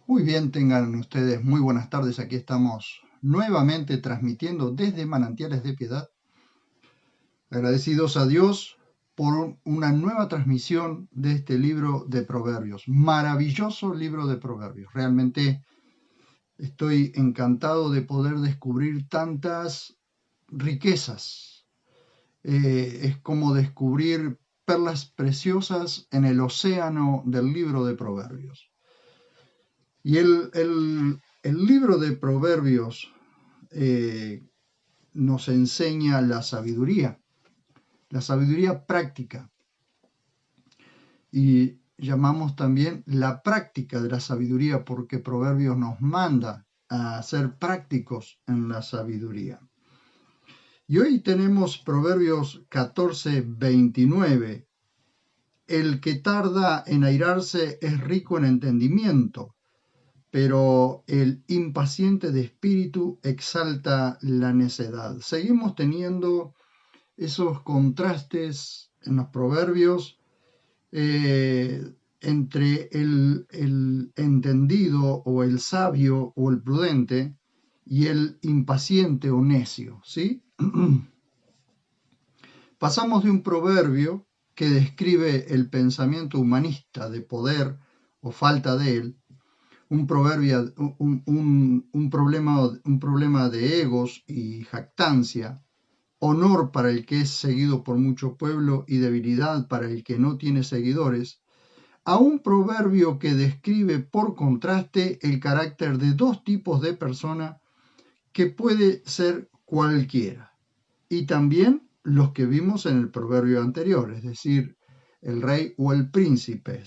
Muy bien, tengan ustedes muy buenas tardes. Aquí estamos nuevamente transmitiendo desde Manantiales de Piedad. Agradecidos a Dios por una nueva transmisión de este libro de Proverbios. Maravilloso libro de Proverbios. Realmente estoy encantado de poder descubrir tantas riquezas. Es como descubrir perlas preciosas en el océano del libro de Proverbios. Y el libro de Proverbios eh, nos enseña la sabiduría práctica, y llamamos también la práctica de la sabiduría porque Proverbios nos manda a ser prácticos en la sabiduría. Y hoy tenemos Proverbios 14:29. El que tarda en airarse es rico en entendimiento, pero el impaciente de espíritu exalta la necedad. Seguimos teniendo esos contrastes en los proverbios entre el entendido o el sabio o el prudente y el impaciente o necio, ¿sí? Pasamos de un proverbio que describe el pensamiento humanista de poder o falta de él, un problema de egos y jactancia, honor para el que es seguido por mucho pueblo y debilidad para el que no tiene seguidores, a un proverbio que describe por contraste el carácter de dos tipos de persona que puede ser cualquiera, y también los que vimos en el proverbio anterior, es decir, el rey o el príncipe,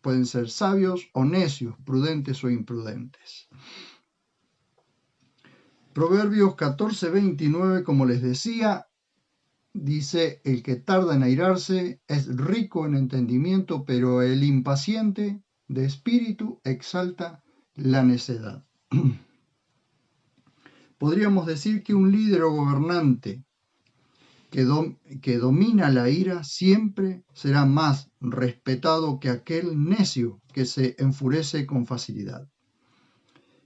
pueden ser sabios o necios, prudentes o imprudentes. Proverbios 14:29, como les decía, dice: el que tarda en airarse es rico en entendimiento, pero el impaciente de espíritu exalta la necedad. Podríamos decir que un líder o gobernante que domina la ira siempre será más respetado que aquel necio que se enfurece con facilidad.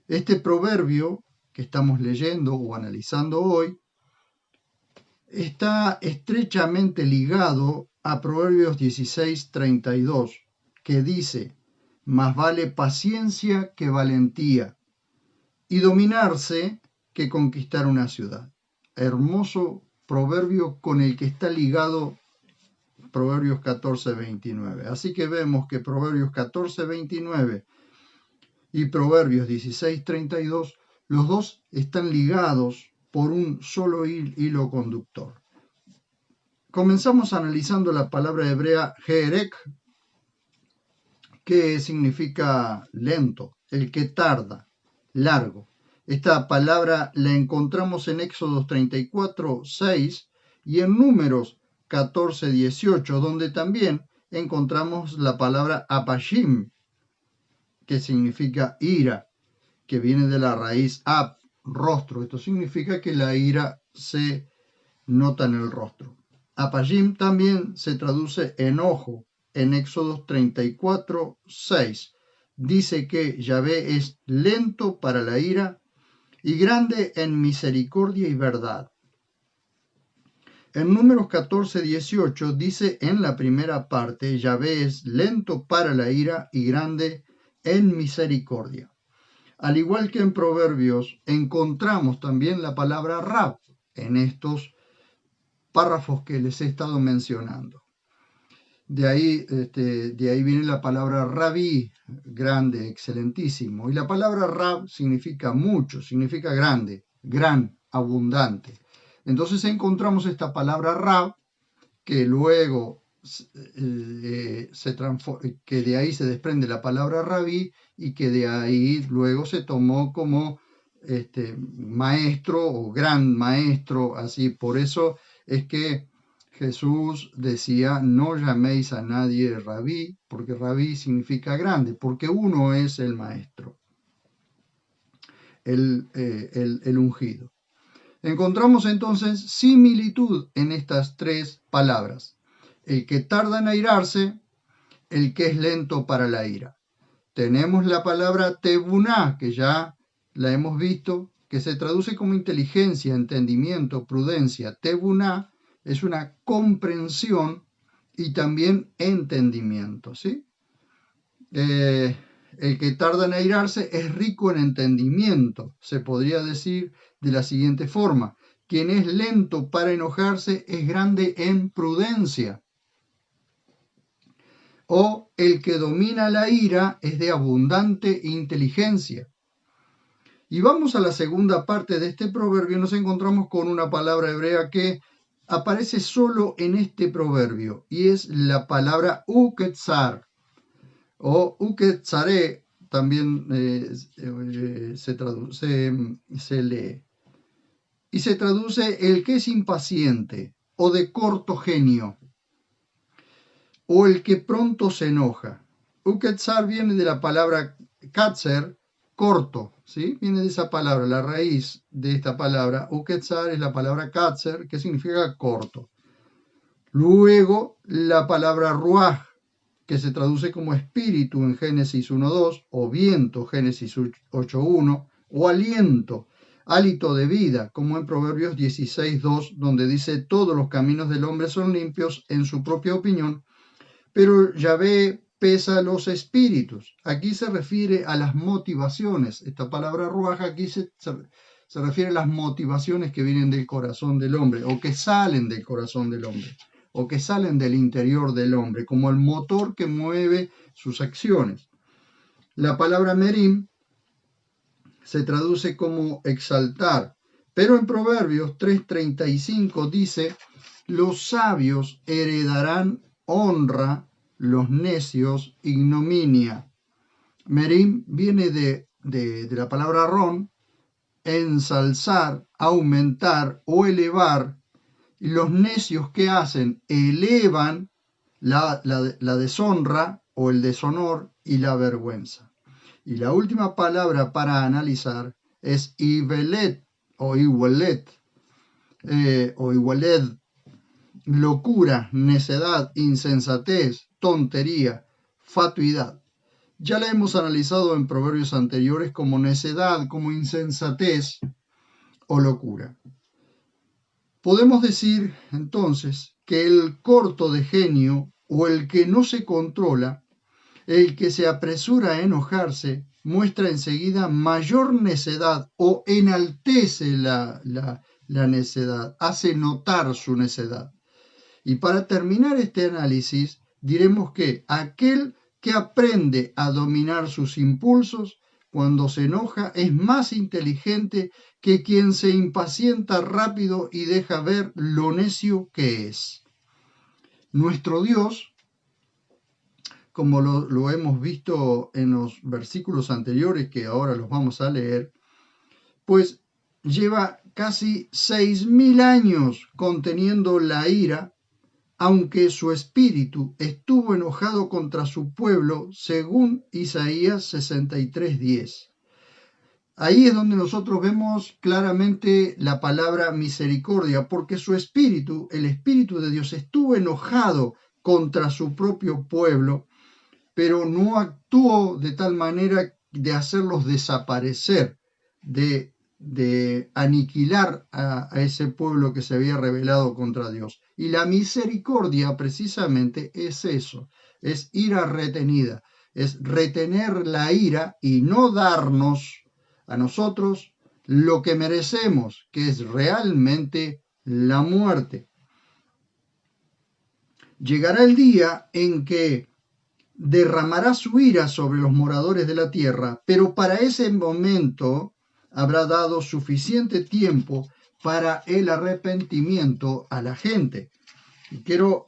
Este proverbio que estamos leyendo o analizando hoy está estrechamente ligado a Proverbios 16:32, que dice: más vale paciencia que valentía, y dominarse que conquistar una ciudad. Hermoso proverbio con el que está ligado Proverbios 14:29. Así que vemos que Proverbios 14:29 y Proverbios 16:32, los dos están ligados por un solo hilo conductor. Comenzamos analizando la palabra hebrea Jerek, que significa lento, el que tarda, largo. Esta palabra la encontramos en Éxodos 34:6 y en Números 14:18, donde también encontramos la palabra apashim, que significa ira, que viene de la raíz ap, rostro. Esto significa que la ira se nota en el rostro. Apashim también se traduce enojo. En Éxodos 34:6 dice que Yahvé es lento para la ira y grande en misericordia y verdad. En Números 14:18 dice en la primera parte: Yahvé es lento para la ira y grande en misericordia. Al igual que en Proverbios, encontramos también la palabra Rab en estos párrafos que les he estado mencionando. De ahí viene la palabra rabí, grande, excelentísimo. Y la palabra rab significa mucho, significa grande, gran, abundante. Entonces encontramos esta palabra rab, que luego que de ahí se desprende la palabra rabí, y que de ahí luego se tomó como maestro o gran maestro, así. Por eso es que Jesús decía: no llaméis a nadie rabí, porque rabí significa grande, porque uno es el maestro, el ungido. Encontramos entonces similitud en estas tres palabras: el que tarda en airarse, el que es lento para la ira. tenemos la palabra tebuná, que ya la hemos visto, que se traduce como inteligencia, entendimiento, prudencia. Tebuná es una comprensión y también entendimiento, ¿sí? El que tarda en airarse es rico en entendimiento. Se podría decir de la siguiente forma: quien es lento para enojarse es grande en prudencia. O el que domina la ira es de abundante inteligencia. Y vamos a la segunda parte de este proverbio. Nos encontramos con una palabra hebrea que aparece solo en este proverbio, y es la palabra uketzar, o uketzare, también se lee. Y se traduce el que es impaciente, o de corto genio, o el que pronto se enoja. Uketzar viene de la palabra katzer, corto, ¿sí? Viene de esa palabra, la raíz de esta palabra, uketzar, es la palabra katzer, que significa corto. Luego, la palabra ruach, que se traduce como espíritu en Génesis 1.2, o viento, Génesis 8.1, o aliento, hálito de vida, como en Proverbios 16.2, donde dice: todos los caminos del hombre son limpios en su propia opinión, pero Yahvé pesa los espíritus. Aquí se refiere a las motivaciones. Esta palabra ruaj aquí se refiere a las motivaciones que vienen del corazón del hombre, o que salen del corazón del hombre, o que salen del interior del hombre, como el motor que mueve sus acciones. La palabra merim se traduce como exaltar, pero en Proverbios 3.35 dice: los sabios heredarán honra, los necios ignominia. Merim viene de la palabra ron, ensalzar, aumentar o elevar. Y los necios, ¿qué hacen? Elevan la deshonra o el deshonor y la vergüenza. Y la última palabra para analizar es ivelet o igualet o igualed, locura, necedad, insensatez, tontería, fatuidad. Ya la hemos analizado en proverbios anteriores como necedad, como insensatez o locura. Podemos decir entonces que el corto de genio, o el que no se controla, el que se apresura a enojarse, muestra enseguida mayor necedad o enaltece la necedad, hace notar su necedad. Y para terminar este análisis, diremos que aquel que aprende a dominar sus impulsos cuando se enoja es más inteligente que quien se impacienta rápido y deja ver lo necio que es. Nuestro Dios, como lo hemos visto en los versículos anteriores, que ahora los vamos a leer, pues lleva casi 6.000 años conteniendo la ira, aunque su espíritu estuvo enojado contra su pueblo, según Isaías 63:10. Ahí es donde nosotros vemos claramente la palabra misericordia, porque su espíritu, el espíritu de Dios, estuvo enojado contra su propio pueblo, pero no actuó de tal manera de hacerlos desaparecer, de aniquilar a ese pueblo que se había rebelado contra Dios. Y la misericordia precisamente es eso, es ira retenida, es retener la ira y no darnos a nosotros lo que merecemos, que es realmente la muerte. Llegará el día en que derramará su ira sobre los moradores de la tierra, pero para ese momento habrá dado suficiente tiempo para el arrepentimiento a la gente. Y quiero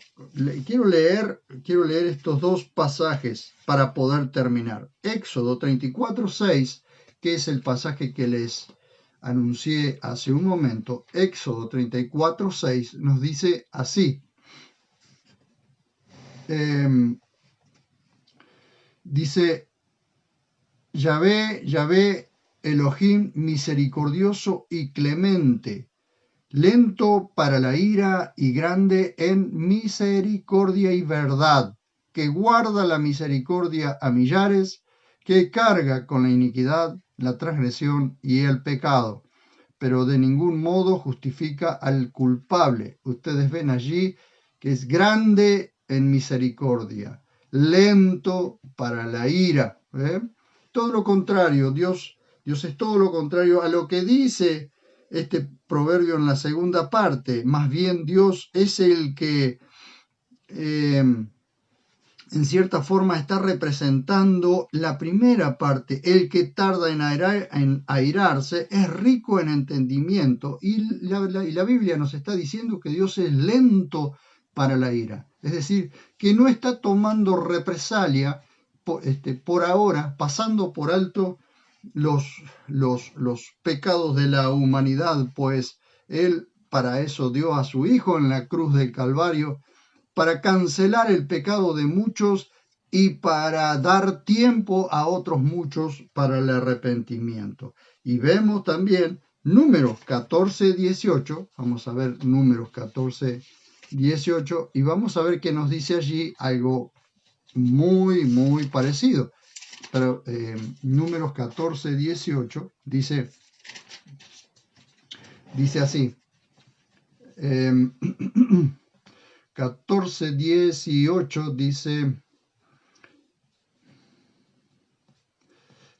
leer estos dos pasajes para poder terminar. Éxodo 34:6, que es el pasaje que les anuncié hace un momento. Éxodo 34:6 nos dice así. Dice: Yahvé Elohim, misericordioso y clemente, lento para la ira y grande en misericordia y verdad, que guarda la misericordia a millares, que carga con la iniquidad, la transgresión y el pecado, pero de ningún modo justifica al culpable. Ustedes ven allí que es grande en misericordia, lento para la ira. Todo lo contrario, Dios es todo lo contrario a lo que dice este proverbio en la segunda parte. Más bien Dios es el que en cierta forma está representando la primera parte. El que tarda en airarse es rico en entendimiento, y la Biblia nos está diciendo que Dios es lento para la ira. Es decir, que no está tomando represalia por ahora, pasando por alto los pecados de la humanidad, pues Él para eso dio a su Hijo en la cruz del Calvario, para cancelar el pecado de muchos y para dar tiempo a otros muchos para el arrepentimiento. Y vemos también Números 14:18, vamos a ver Números 14:18, y vamos a ver que nos dice allí algo muy parecido. Pero Números 14:18 dice así. 14:18 dice,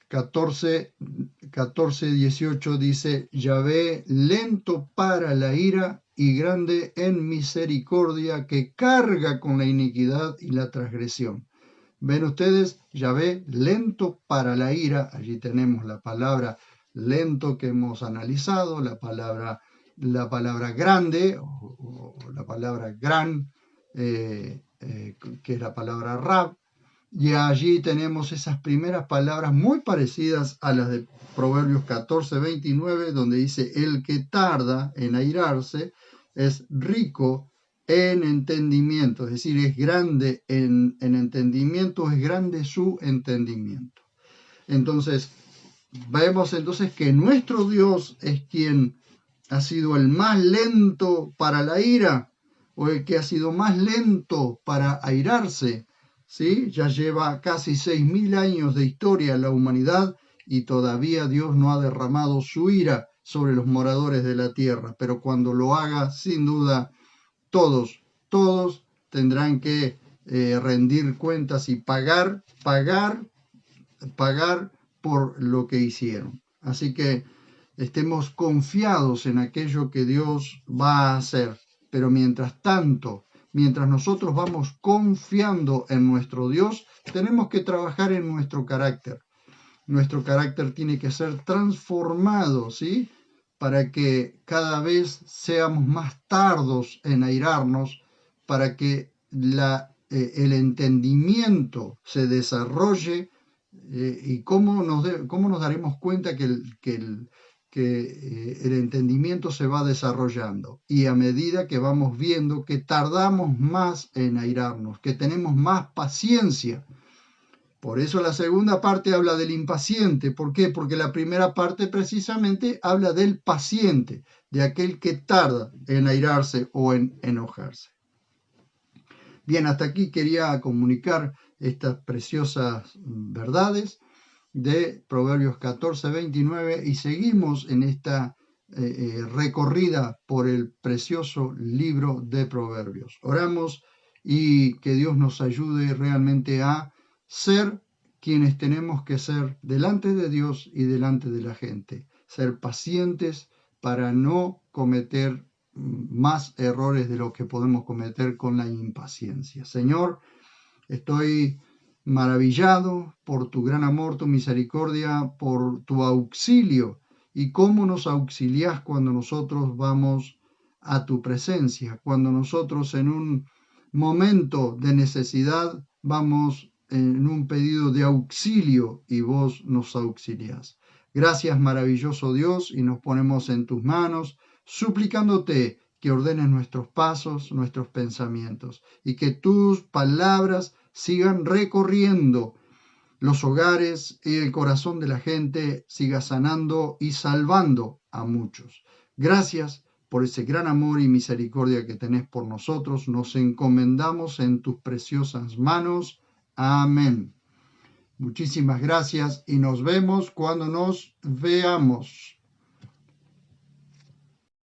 14:18 dice, Yahvé lento para la ira y grande en misericordia, que carga con la iniquidad y la transgresión. Ven ustedes, Yahvé lento para la ira. Allí tenemos la palabra lento que hemos analizado, la palabra grande o la palabra gran, que es la palabra rab, y allí tenemos esas primeras palabras muy parecidas a las de Proverbios 14:29, donde dice, el que tarda en airarse es rico en entendimiento, es decir, es grande en entendimiento, es grande su entendimiento. Entonces, vemos entonces que nuestro Dios es quien ha sido el más lento para la ira, o el que ha sido más lento para airarse, ¿sí? Ya lleva casi 6.000 años de historia la humanidad y todavía Dios no ha derramado su ira sobre los moradores de la tierra, pero cuando lo haga, sin duda, todos tendrán que rendir cuentas y pagar por lo que hicieron. Así que estemos confiados en aquello que Dios va a hacer. Pero mientras tanto, mientras nosotros vamos confiando en nuestro Dios, tenemos que trabajar en nuestro carácter. Nuestro carácter tiene que ser transformado, ¿sí? Para que cada vez seamos más tardos en airarnos, para que el entendimiento se desarrolle. ¿Y cómo nos daremos cuenta que el entendimiento se va desarrollando? Y a medida que vamos viendo que tardamos más en airarnos, que tenemos más paciencia. Por eso la segunda parte habla del impaciente. ¿Por qué? Porque la primera parte precisamente habla del paciente, de aquel que tarda en airarse o en enojarse. Bien, hasta aquí quería comunicar estas preciosas verdades de Proverbios 14:29 y seguimos en esta recorrida por el precioso libro de Proverbios. Oramos y que Dios nos ayude realmente a ser quienes tenemos que ser delante de Dios y delante de la gente. Ser pacientes para no cometer más errores de lo que podemos cometer con la impaciencia. Señor, estoy maravillado por tu gran amor, tu misericordia, por tu auxilio y cómo nos auxilias cuando nosotros vamos a tu presencia, cuando nosotros en un momento de necesidad vamos en un pedido de auxilio y vos nos auxilias. Gracias, maravilloso Dios, y nos ponemos en tus manos, suplicándote que ordenes nuestros pasos, nuestros pensamientos, y que tus palabras sigan recorriendo los hogares y el corazón de la gente, siga sanando y salvando a muchos. Gracias por ese gran amor y misericordia que tenés por nosotros. Nos encomendamos en tus preciosas manos. Amén. Muchísimas gracias y nos vemos cuando nos veamos.